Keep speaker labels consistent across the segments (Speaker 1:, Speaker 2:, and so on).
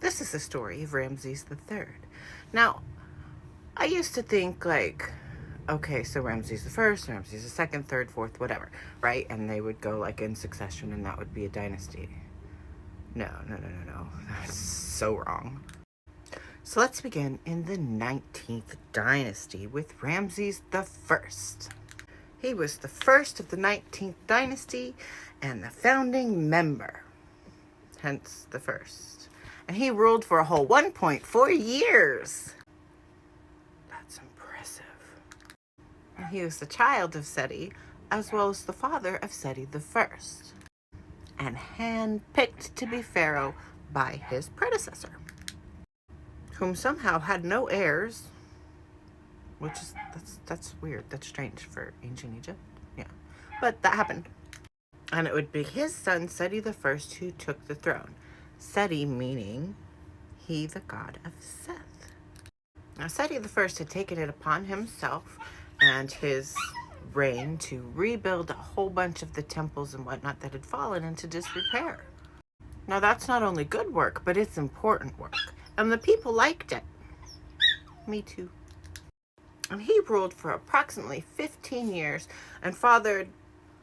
Speaker 1: This is the story of Ramses III. Now, I used to think like, okay, so Ramses the First, Ramses the Second, Third, Fourth, whatever, right? And they would go like in succession, and that would be a dynasty. No. That's so wrong. So let's begin in the 19th dynasty with Ramses the First. He was the first of the 19th dynasty and the founding member, hence the first. And he ruled for a whole 1.4 years. That's impressive. And he was the child of Seti, as well as the father of Seti the First, and handpicked to be pharaoh by his predecessor, whom somehow had no heirs, which is, that's weird. That's strange for ancient Egypt. Yeah, but that happened. And it would be his son, Seti the First, who took the throne. Seti meaning he, the god of Seth. Now, Seti the First had taken it upon himself and his reign to rebuild a whole bunch of the temples and whatnot that had fallen into disrepair. Now, that's not only good work, but it's important work. And the people liked it. Me too. And he ruled for approximately 15 years and fathered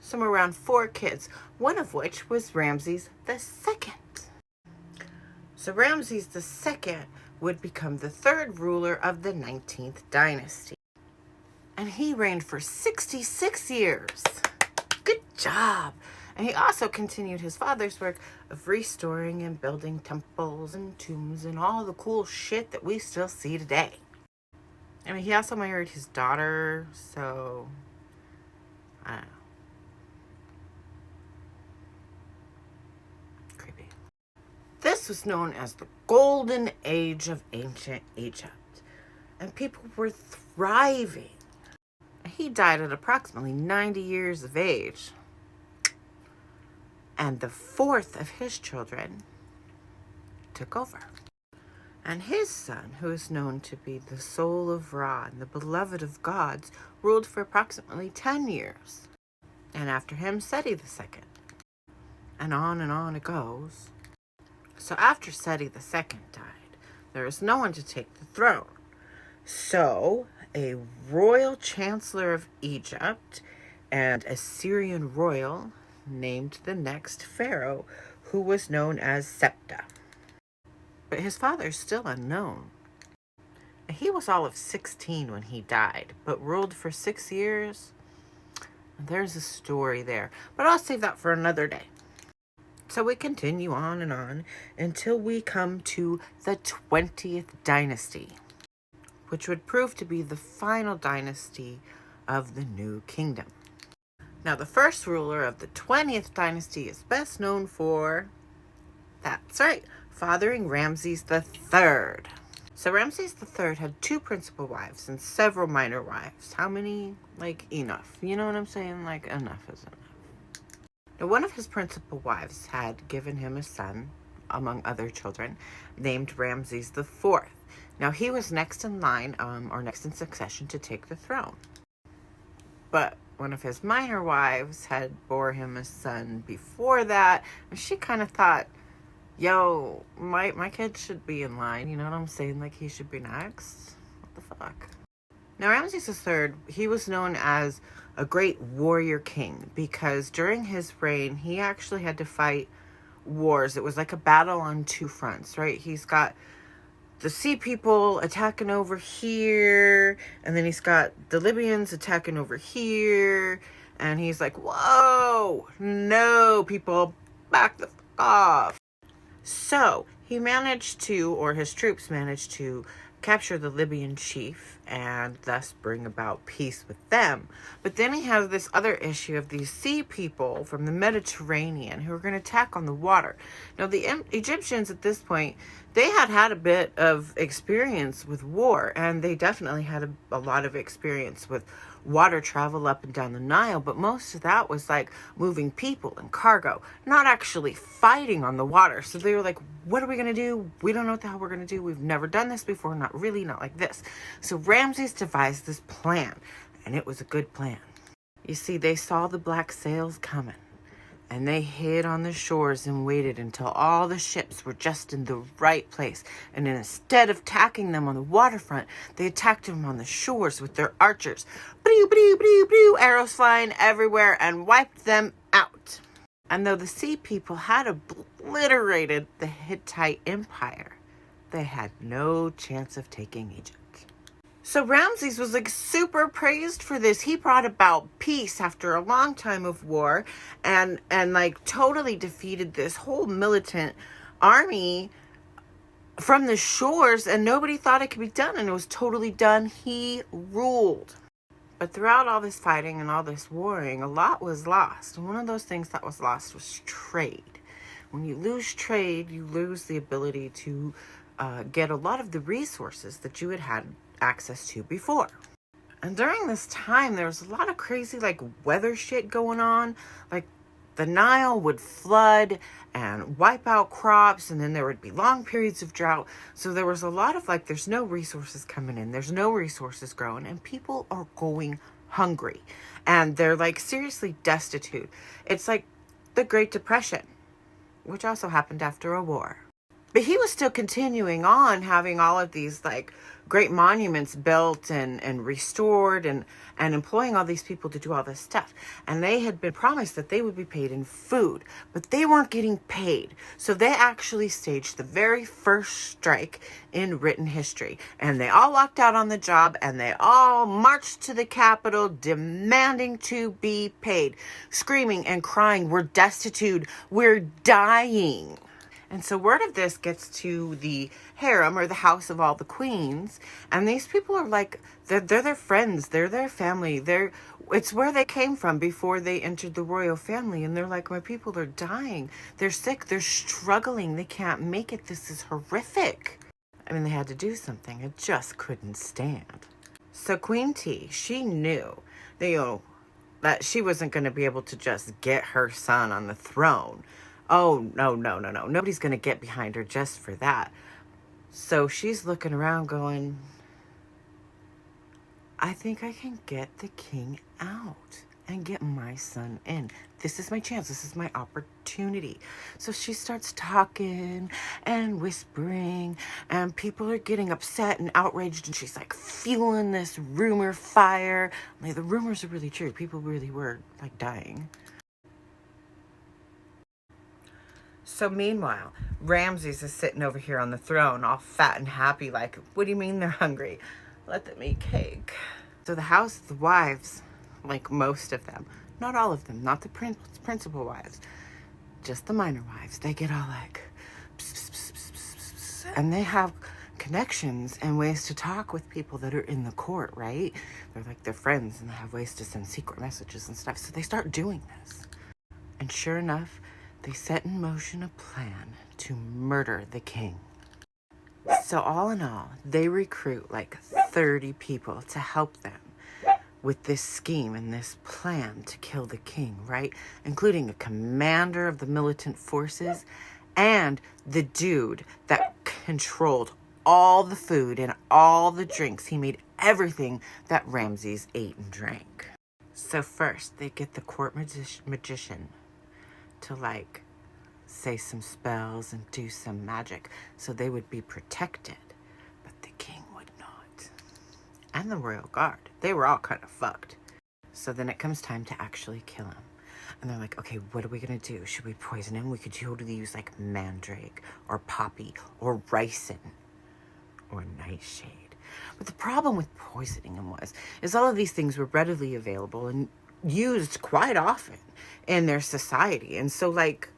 Speaker 1: somewhere around 4 kids, one of which was Ramses II. So Ramses II would become the 3rd ruler of the 19th dynasty. And he reigned for 66 years. Good job. And he also continued his father's work of restoring and building temples and tombs and all the cool shit that we still see today. I mean, he also married his daughter, so I don't know. Creepy. This was known as the Golden Age of ancient Egypt, and people were thriving. He died at approximately 90 years of age, and the 4th of his children took over. And his son, who is known to be the soul of Ra and the beloved of gods, ruled for approximately 10 years. And after him, Seti II. And on it goes. So after Seti II died, there was no one to take the throne. So a royal chancellor of Egypt and a Syrian royal named the next pharaoh, who was known as Septa. But his father is still unknown. He was all of 16 when he died, but ruled for 6 years. There's a story there, but I'll save that for another day. So we continue on and on until we come to the 20th dynasty, which would prove to be the final dynasty of the New Kingdom. Now, the first ruler of the 20th dynasty is best known for, that's right, fathering Ramses III. So Ramses III had 2 principal wives and several minor wives. How many? Like, enough. You know what I'm saying? Like, enough is enough. Now, one of his principal wives had given him a son, among other children, named Ramses IV. Now, he was next in line, or next in succession to take the throne. But one of his minor wives had bore him a son before that, and she kind of thought, yo, my kid should be in line, you know what I'm saying? Like, he should be next. What the fuck? Now, Ramses III, he was known as a great warrior king because during his reign, he actually had to fight wars. It was like a battle on 2 fronts, right? He's got the sea people attacking over here, and then he's got the Libyans attacking over here, and he's like, whoa, no, people, back the fuck off. So he managed to, or his troops managed to, capture the Libyan chief and thus bring about peace with them. But then he has this other issue of these sea people from the Mediterranean who are going to attack on the water. Now, the Egyptians at this point, they had a bit of experience with war, and they definitely had a lot of experience with water travel up and down the Nile, but most of that was like moving people and cargo, not actually fighting on the water. So they were like, what are we going to do? We don't know what the hell we're going to do. We've never done this before. Not really, not like this. So Ramses devised this plan, and it was a good plan. You see, they saw the black sails coming. And they hid on the shores and waited until all the ships were just in the right place. And instead of attacking them on the waterfront, they attacked them on the shores with their archers. Blew, blew, blew, blew, arrows flying everywhere and wiped them out. And though the sea people had obliterated the Hittite Empire, they had no chance of taking Egypt. So Ramses was like super praised for this. He brought about peace after a long time of war and like totally defeated this whole militant army from the shores, and nobody thought it could be done, and it was totally done. He ruled. But throughout all this fighting and all this warring, a lot was lost. And one of those things that was lost was trade. When you lose trade, you lose the ability to get a lot of the resources that you had access to before. And during this time, there was a lot of crazy like weather shit going on. Like the Nile would flood and wipe out crops, and then there would be long periods of drought. So there was a lot of like, there's no resources coming in, there's no resources growing, and people are going hungry, and they're like seriously destitute. It's like the Great Depression, which also happened after a war. But he was still continuing on having all of these like great monuments built and restored and employing all these people to do all this stuff. And they had been promised that they would be paid in food, but they weren't getting paid. So they actually staged the very first strike in written history. And they all walked out on the job and they all marched to the Capitol demanding to be paid, screaming and crying, "We're destitute, we're dying." And so word of this gets to the harem, or the house of all the queens. And these people are like, they're their friends, they're their family. It's where they came from before they entered the royal family. And they're like, my people are dying. They're sick. They're struggling. They can't make it. This is horrific. I mean, they had to do something. It just couldn't stand. So Queen Tiye, she knew that she wasn't going to be able to just get her son on the throne. Oh, no. Nobody's going to get behind her just for that. So she's looking around going, I think I can get the king out and get my son in. This is my chance. This is my opportunity. So she starts talking and whispering, and people are getting upset and outraged, and she's like fueling this rumor fire. Like, the rumors are really true. People really were like dying. So meanwhile, Ramses is sitting over here on the throne, all fat and happy, like, what do you mean they're hungry? Let them eat cake. So the house, the wives, like most of them, not all of them, not the principal wives, just the minor wives, they get all like, pss, pss, pss, pss, pss, pss, and they have connections and ways to talk with people that are in the court, right? They're like their friends, and they have ways to send secret messages and stuff. So they start doing this. And sure enough, they set in motion a plan to murder the king. So all in all, they recruit like 30 people to help them with this scheme and this plan to kill the king, right? Including a commander of the militant forces and the dude that controlled all the food and all the drinks. He made everything that Ramses ate and drank. So first, they get the court magician to like say some spells and do some magic so they would be protected, but the king would not. And the royal guard, they were all kind of fucked. So then it comes time to actually kill him, and they're like, okay, what are we gonna do? Should we poison him? We could totally use like mandrake or poppy or ricin or nightshade. But the problem with poisoning him is all of these things were readily available and used quite often in their society. And so like,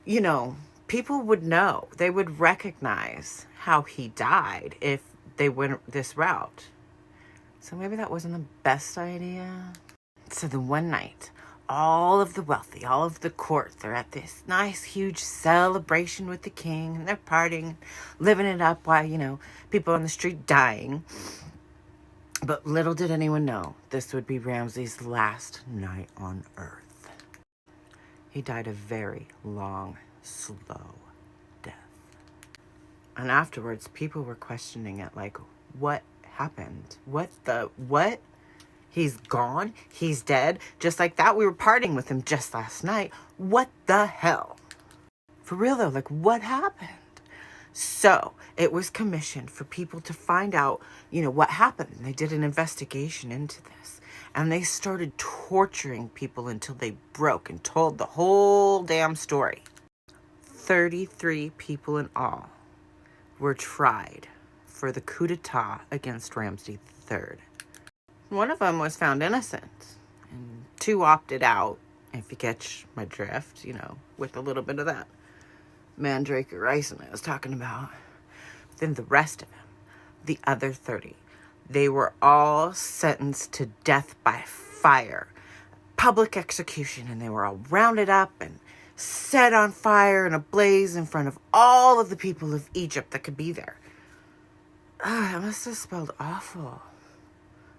Speaker 1: you know, people would know, they would recognize how he died if they went this route. So maybe that wasn't the best idea. So the one night, all of the wealthy, all of the court, they're at this nice, huge celebration with the king, and they're partying, living it up while, you know, people on the street dying. But little did anyone know, this would be Ramses' last night on earth. He died a very long, slow death. And afterwards, people were questioning it, like, what happened? What? He's gone. He's dead. Just like that, we were partying with him just last night. What the hell? For real though, like what happened? So it was commissioned for people to find out, what happened. And they did an investigation into this. And they started torturing people until they broke and told the whole damn story. 33 people in all were tried for the coup d'etat against Ramses III. One of them was found innocent, and 2 opted out, if you catch my drift, with a little bit of that mandrake rice I was talking about. Then the rest of them, the other 30, they were all sentenced to death by fire, public execution, and they were all rounded up and set on fire and ablaze in front of all of the people of Egypt that could be there. That must have smelled awful.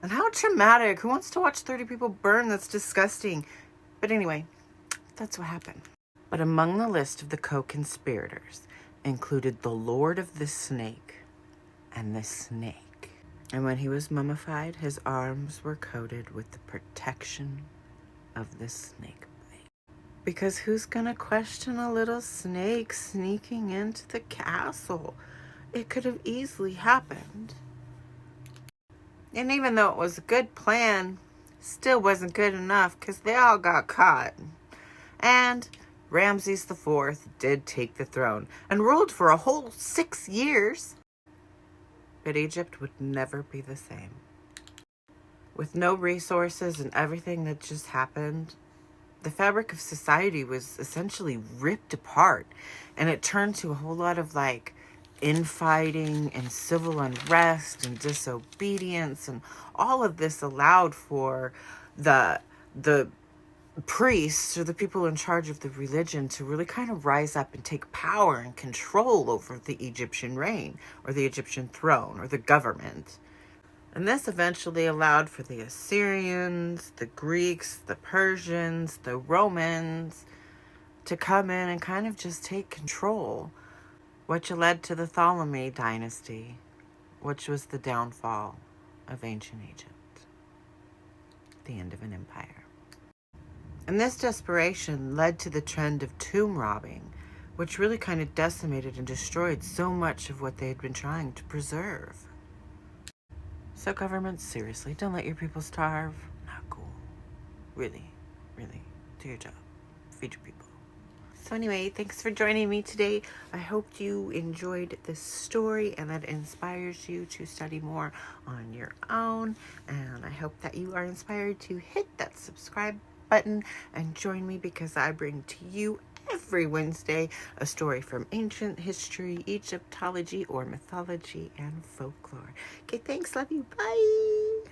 Speaker 1: And how traumatic. Who wants to watch 30 people burn? That's disgusting. But anyway, that's what happened. But among the list of the co-conspirators included the Lord of the Snake and the Snake. And when he was mummified, his arms were coated with the protection of the snake blade. Because who's gonna question a little snake sneaking into the castle? It could have easily happened. And even though it was a good plan, still wasn't good enough because they all got caught. And Ramses IV did take the throne and ruled for a whole 6 years. But Egypt would never be the same. With no resources and everything that just happened, the fabric of society was essentially ripped apart. And it turned to a whole lot of infighting and civil unrest and disobedience, and all of this allowed for the priests or the people in charge of the religion to really kind of rise up and take power and control over the Egyptian reign or the Egyptian throne or the government. And this eventually allowed for the Assyrians, the Greeks, the Persians, the Romans to come in and kind of just take control, which led to the Ptolemy dynasty, which was the downfall of ancient Egypt, the end of an empire. And this desperation led to the trend of tomb robbing, which really kind of decimated and destroyed so much of what they had been trying to preserve. So governments, seriously, don't let your people starve. Not cool. Really, really, do your job. Feed your people. So anyway, thanks for joining me today. I hope you enjoyed this story and that it inspires you to study more on your own. And I hope that you are inspired to hit that subscribe button and join me, because I bring to you every Wednesday a story from ancient history, Egyptology, or mythology and folklore. Okay, thanks. Love you. Bye.